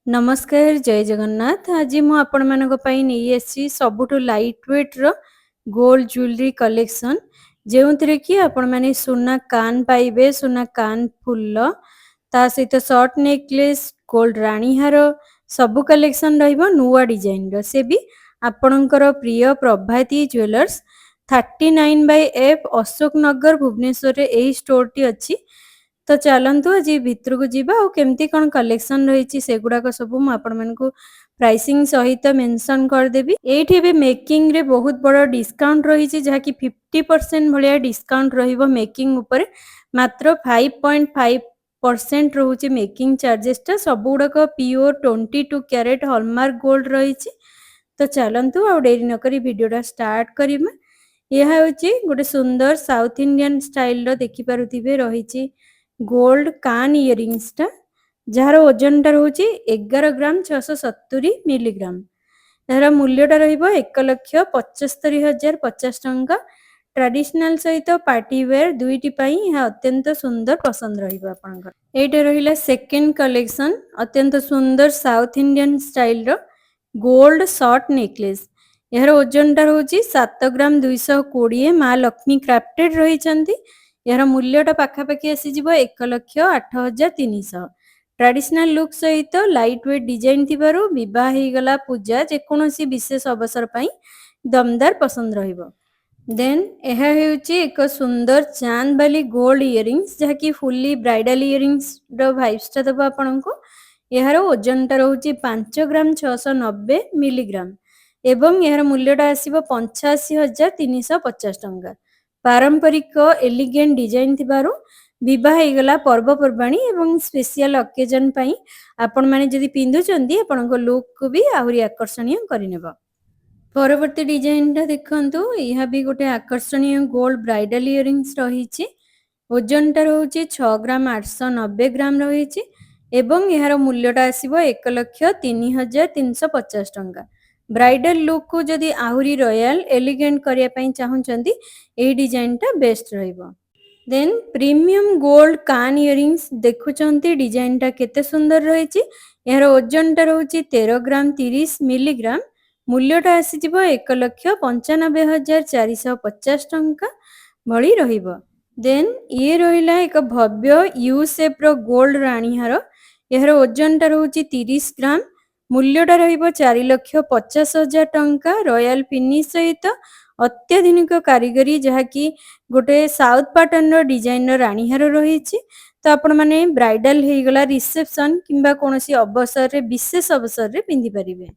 नमस्कार जय जगन्नाथ। आज मु आपण मानक पई नहीं आसी सबुठु लाइट वेट रो गोल्ड ज्वेलरी कलेक्शन जेउथिरे कि आपण माने सुना कान पाइबे, सुना कान फुल्ल ता सहित शॉर्ट नेकलेस, गोल्ड रानी हार सबु कलेक्शन रहइबो नुवा डिजाइन रो। से भी आपणकर प्रिय प्रभाती ज्वेलर्स 39/F अशोक नगर भुवनेश्वर रे एही स्टोर टी अछि। तो चलतु आज भितर को जीवा और केमती कौन कलेक्शन रही से गुड़ाक सब मुझे प्राइसिंग सहित मेंशन करदेवी। एठी भी मेकिंग रे बहुत बड़ डिस्काउंट रही जहाँकि 50% भाया डिस्काउंट रहिबो मेकिंग ऊपर। मात्र 5.5% रोचे मेकिंग चार्जेस टा। सब गुड़ाक प्योर 22 कैरेट हॉलमार्क गोल्ड रही। तो चलतु आ डेरी नकरी वीडियोटा स्टार्ट करिमा। यह होची गोटे सुंदर साउथ इंडियन स्टाइल रो देखि पारुथिबे रही गोल्ड कान इयरिंग्स टा जार ओजन टा रोची 11 ग्राम 670 मिलीग्राम। यार मूल्यटा रहिबो 1,75,050 टंका। ट्रेडिशनल सहित पार्टी वेयर दुईटी पई यह अत्यंत सुंदर पसंद रहिबो आपनकर। एटा रहिला सेकंड कलेक्शन अत्यंत सुंदर साउथ इंडियन स्टाइल रो गोल्ड शॉर्ट नेकलेस। यार ओजन टा रोची 7 ग्राम 220। माँ लक्ष्मी क्राफ्टेड रही। यार मूल्यटा पाखापाखि आसीजिबो 1,08,300। ट्रेडिशनल लुक सहित लाइट वेट डिजाइन थिबारु विवाह ही गला पूजा जेकोनोसी विशेष अवसर पई दमदार पसंद रहिबो। देन यह हेउची एक सुंदर चांद वाली गोल्ड इयरिंग्स जहाँकि फुल्ली ब्राइडल इयरिंग्स रो भाइब्स टा दबो आपनको। यार ओजन टा रहउची 5 ग्राम 690 मिलीग्राम एवं यार मूल्यटा आसीबो 85,350 टंका। पारंपरिक एलिगेंट डिजाइन थिबारु विवाह ही गला पर्वपर्वाणी एवं स्पेशल ओकेजन पई आपण माने जदि पिंधुचंदी आपनको लुक को भी आहुरी आकर्षणीय करिनेबो। परवर्ती डिजाइन टा देखंतु यह भी गोटे आकर्षणीय गोल्ड ब्राइडल इयरिंग्स रही। ओजन टा रहउची 6 ग्राम 890 ग्राम रही एवं यार मूल्यटा आसीबो 1,03,350 टंका। ब्राइडल लुक को जदि आहुरी रॉयल एलिगेंट करिया पई चाहुचंदी एही डिजाइन टा बेस्ट रहिबो। देन प्रीमियम गोल्ड कान इयरिंग्स देखुचंती डिजाइन टा केते सुंदर रही। यार ओजन टा रहउची 13 ग्राम 30 मिलीग्राम। मूल्यटा आसीजिबो 1,95,450 टंका भली रहिबो। देन ये रहिला एक भव्य यू शेप रो गोल्ड रानी हार। यार ओजन टा रहउची 30 ग्राम। मूल्यटा रहिबो 4,50,000 टंका। रॉयल फिनिश सहित अत्याधुनिक कारीगरी जहाँकि गोटे साउथ पैटर्न रो डिजाइन रो रानी हार रही। तो आपण माने ब्राइडल हे गला रिसेप्शन किंबा कोनोसी अवसर रे विशेष अवसर रे पिंधि परिबे।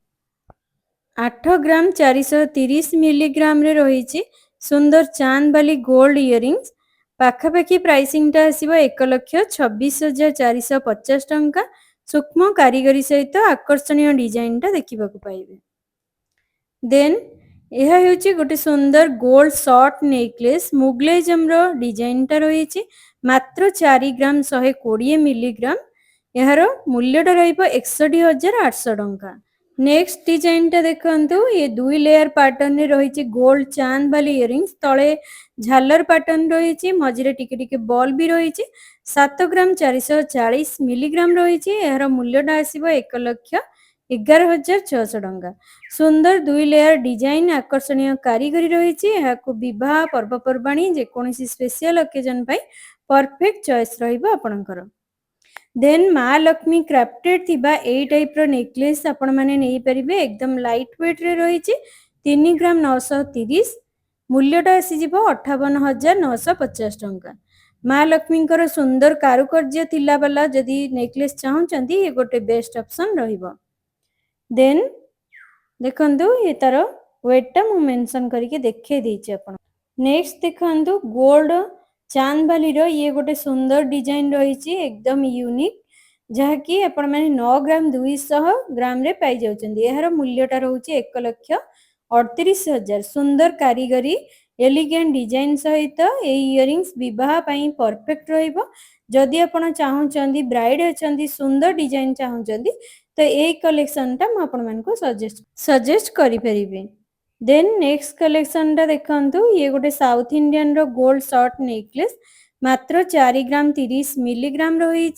8 ग्राम 430 मिलीग्राम रे रही सुंदर चांद वाली गोल्ड इयरिंग्स। पाखापाखि प्राइसिंग टा आसीबो 1,26,450 टंका। सूक्ष्म कारीगरी सहित आकर्षणीय डिजाइन टा देखिबा को पाइबे। देन यह हेउची गोटे सुंदर गोल्ड शॉर्ट नेकलेस मुगलेजम रो डिजाइन टा रही। मात्र 4 ग्राम 120 मिलीग्राम। यार मूल्यटा रहिबो 61,800 टंका। नेक्स्ट डिजाइन टा देखंतु ये 2 लेयर पैटर्न रे रही गोल्ड चांद वाली इयरिंग्स। तळे झालर पैटर्न रही मझिरे टिके टिके बॉल भी रही। 7 ग्राम 440 मिलीग्राम रही। यार मूल्यटा आसीबो 1,11,600 टंका। सुंदर 2 लेयर डिजाइन आकर्षणीय कारीगरी रही। याकु विवाह पर्वपर्वाणी जेकोनोसी स्पेशल ओकेजन पई परफेक्ट चॉइस रहिबो आपनकर। देन माँ लक्ष्मी क्राफ्टेड थिबा एई टाइप रो नेकलेस आपण माने नेई परिबे। एकदम लाइट वेट रे रही 3 ग्राम 930। मूल्यटा आसीजिबो 58,950 टंका। माँ लक्ष्मींकर सुंदर कारुकार्य थिला वाला जदि नेकलेस चाहुचंदी ये गोटे बेस्ट ऑप्शन रहिबो। देन देखंतु ये तार वेट टा मु मेंशन करके देखे देछि आपण। नेक्स्ट देखंतु गोल्ड चांद वाली रो ये गोटे सुंदर डिजाइन रही एकदम यूनिक जहाँकि आपण माने 9 ग्राम 200 ग्राम रे पाई जाउचंदी। यार मूल्यटा रहउची 1,38,000। सुंदर कारीगरी एलिगेंट डिजाइन सहित ए इयरिंग्स विवाह पई परफेक्ट रहिबो। जदि आपण चाहुचंदी ब्राइड अचंदी सुंदर डिजाइन चाहुचंदी तो ए कलेक्शन टा म आपण मानको सजेस्ट करि परिबे। देन नेक्स्ट कलेक्शन टा देखंतु ये गोटे साउथ इंडियन रो गोल्ड शॉर्ट नेकलेस। मात्र 4 ग्राम 30 मिलीग्राम रही।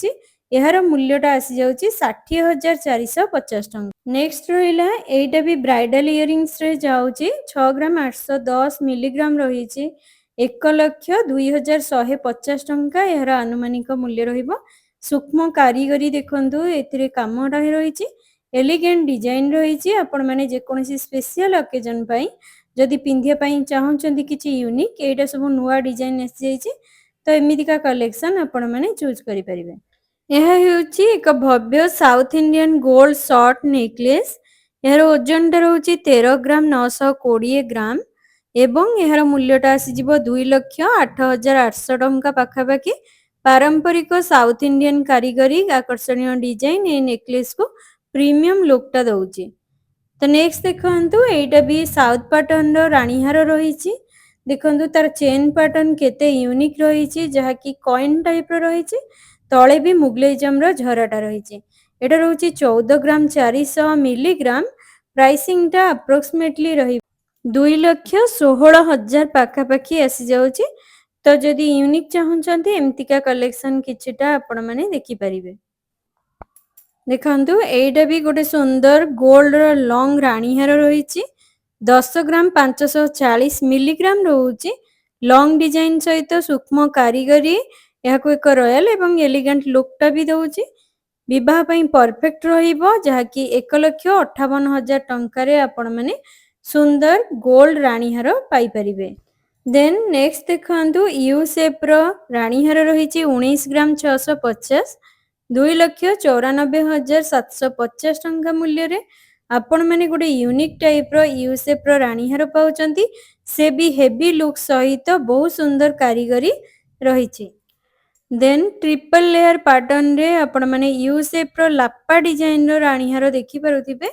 ଏହାର ମୂଲ୍ୟଟା ଆସିଯାଉଛି 60,450 ଟଙ୍କା। ନେକ୍ସଟ ରହିଲା ଏଇଟା ବି ବ୍ରାଇଡାଲ ଇୟରିଙ୍ଗସରେ ଯାଉଛି 6 ଗ୍ରାମ 810 ମିଲିଗ୍ରାମ ରହିଛି 1,02,150 ଟଙ୍କା ଏହାର ଆନୁମାନିକ ମୂଲ୍ୟ ରହିବ। ସୂକ୍ଷ୍ମ କାରିଗରୀ ଦେଖନ୍ତୁ ଏଥିରେ କାମଟା ରହିଛି, ଏଲିଗେଣ୍ଟ ଡିଜାଇନ ରହିଛି। ଆପଣମାନେ ଯେକୌଣସି ସ୍ପେଶିଆଲ ଅକେଜନ ପାଇଁ ଯଦି ପିନ୍ଧିବା ପାଇଁ ଚାହୁଁଛନ୍ତି କିଛି ୟୁନିକ୍, ଏଇଟା ସବୁ ନୂଆ ଡିଜାଇନ ଆସିଯାଇଛି, ତ ଏମିତିକା କଲେକ୍ସନ ଆପଣମାନେ ଚୁଜ୍ କରିପାରିବେ। ଏହା ହେଉଛି ଏକ ଭବ୍ୟ south Indian gold short necklace. ଏହାର ଓଜନଟା ରହୁଛି 13 ଗ୍ରାମ 920 ଗ୍ରାମ ଏବଂ ଏହାର ମୂଲ୍ୟଟା ଆସିଯିବ 2,08,800 ଟଙ୍କା ପାଖାପାଖି। ପାରମ୍ପରିକ ସାଉଥ ଇଣ୍ଡିଆନ କାରିଗରୀ ଆକର୍ଷଣୀୟ ଡିଜାଇନ এই ନେକଲେସକୁ ପ୍ରିମିୟମ ଲୁକଟା ଦଉଛି। ତ ନେକ୍ସଟ ଦେଖନ୍ତୁ ଏଇଟା ବି ସାଉଥ ପାଟର୍ନର ରାଣୀହାର ରହିଛି। ଦେଖନ୍ତୁ ତାର ଚେନ୍ ପାଟର୍ନ କେତେ ୟୁନିକ୍ ରହିଛି, ଯାହାକି କଏନ୍ ଟାଇପର ରହିଛି। ତଳେ ବି ମୁଗଲେଇଜମର ଝରାଟା ରହିଛି। ଏଟା ରହୁଛି 14 ଗ୍ରାମ 400 ମିଲିଗ୍ରାମ। ପ୍ରାଇସିଂଟା ଆପ୍ରୋକ୍ସିମେଟଲି ରହିବ 2,16,000 ପାଖାପାଖି ଆସିଯାଉଛି। ତ ଯଦି ୟୁନିକ୍ ଚାହୁଁଛନ୍ତି ଏମିତିକା କଲେକ୍ସନ କିଛିଟା ଆପଣମାନେ ଦେଖିପାରିବେ। ଦେଖନ୍ତୁ ଏଇଟା ବି ଗୋଟେ ସୁନ୍ଦର ଗୋଲ୍ଡର ଲଙ୍ଗ ରାଣୀହାର ରହିଛି। 10 ଗ୍ରାମ 540 ମିଲିଗ୍ରାମ ରହୁଛି। ଲଙ୍ଗ ଡିଜାଇନ ସହିତ ସୂକ୍ଷ୍ମ କାରିଗରୀ ଏହାକୁ ଏକ ରୟାଲ ଏବଂ ଏଲିଗାଣ୍ଟ ଲୁକଟା ବି ଦଉଛି। ବିବାହ ପାଇଁ ପରଫେକ୍ଟ ରହିବ, ଯାହାକି 1,58,000 ଟଙ୍କାରେ ଆପଣମାନେ ସୁନ୍ଦର ଗୋଲ୍ଡ ରାଣୀହାର ପାଇପାରିବେ। ଦେନ୍ ନେକ୍ସଟ ଦେଖନ୍ତୁ ୟୁ ସେପ୍ର ରାଣୀହାର ରହିଛି 19 ଗ୍ରାମ 650, 2,94,750 ଟଙ୍କା ମୂଲ୍ୟରେ। ଆପଣମାନେ ଗୋଟେ ୟୁନିକ୍ ଟାଇପର ୟୁ ସେପ୍ର ରାଣୀହାର ପାଉଛନ୍ତି, ସେ ବି ହେଭି ଲୁକ୍ ସହିତ ବହୁତ ସୁନ୍ଦର କାରିଗରୀ ରହିଛି। ଦେନ୍ ଟ୍ରିପଲ ଲେୟାର ପାଟର୍ନରେ ଆପଣମାନେ ୟୁ ସେପ୍ର ଲାପା ଡିଜାଇନର ରାଣୀହାର ଦେଖିପାରୁଥିବେ,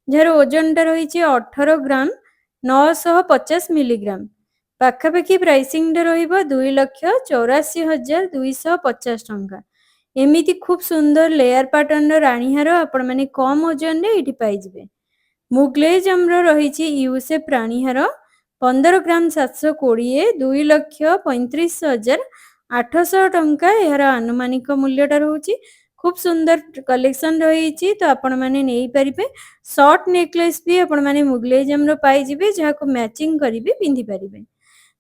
ଯାହାର ଓଜନଟା ରହିଛି 18 ଗ୍ରାମ 950 ମିଲିଗ୍ରାମ। ପାଖାପାଖି ପ୍ରାଇସିଂଟା ରହିବ 2,84,250 ଟଙ୍କା। ଏମିତି ଖୁବ୍ ସୁନ୍ଦର ଲେୟାର ପାଟର୍ନର ରାଣୀହାର ଆପଣମାନେ କମ୍ ଓଜନରେ ଏଇଠି ପାଇଯିବେ। ମୁଗଲେଜମର ରହିଛି ୟୁ ସେପ୍ ରାଣୀହାର 15 ଗ୍ରାମ 720, 2,35,800 ଟଙ୍କା ଏହାର ଆନୁମାନିକ ମୂଲ୍ୟଟା ରହୁଛି। ଖୁବ୍ ସୁନ୍ଦର କଲେକ୍ସନ ରହିଛି, ତ ଆପଣମାନେ ନେଇପାରିବେ। ସର୍ଟ ନେକଲେସ୍ ବି ଆପଣମାନେ ମୁଗଲେଜମର ପାଇଯିବେ, ଯାହାକୁ ମ୍ୟାଚିଂ କରି ବି ପିନ୍ଧିପାରିବେ।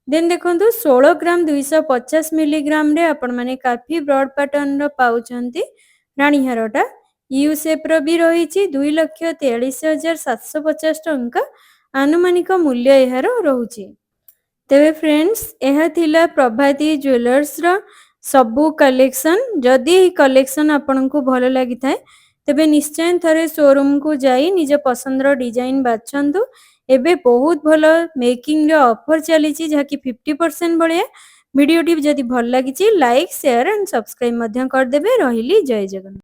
ଦେନ୍ ଦେଖନ୍ତୁ 16 ଗ୍ରାମ 250 ମିଲିଗ୍ରାମରେ ଆପଣମାନେ କାଫି ବ୍ରଡ୍ ପାଟର୍ନର ପାଉଛନ୍ତି ରାଣୀହାରଟା। ୟୁ ସେପ୍ର ବି ରହିଛି 2,43,750 ଟଙ୍କା ଆନୁମାନିକ ମୂଲ୍ୟ ଏହାର ରହୁଛି। ତେବେ ଫ୍ରେଣ୍ଡସ୍, ଏହା ଥିଲା ପ୍ରଭାତୀ ଜୁଏଲର୍ସର ସବୁ କଲେକ୍ସନ। ଯଦି ଏହି କଲେକ୍ସନ ଆପଣଙ୍କୁ ଭଲ ଲାଗିଥାଏ ତେବେ ନିଶ୍ଚୟ ଥରେ ଶୋରୁମକୁ ଯାଇ ନିଜ ପସନ୍ଦର ଡିଜାଇନ ବାଛନ୍ତୁ। ଏବେ ବହୁତ ଭଲ ମେକିଂର ଅଫର ଚାଲିଛି, ଯାହାକି 50% ଭଳିଆ। ଭିଡ଼ିଓଟି ଯଦି ଭଲ ଲାଗିଛି ଲାଇକ୍, ସେୟାର ଆଣ୍ଡ ସବସ୍କ୍ରାଇବ ମଧ୍ୟ କରିଦେବେ। ରହିଲି, ଜୟ ଜଗନ୍ନାଥ।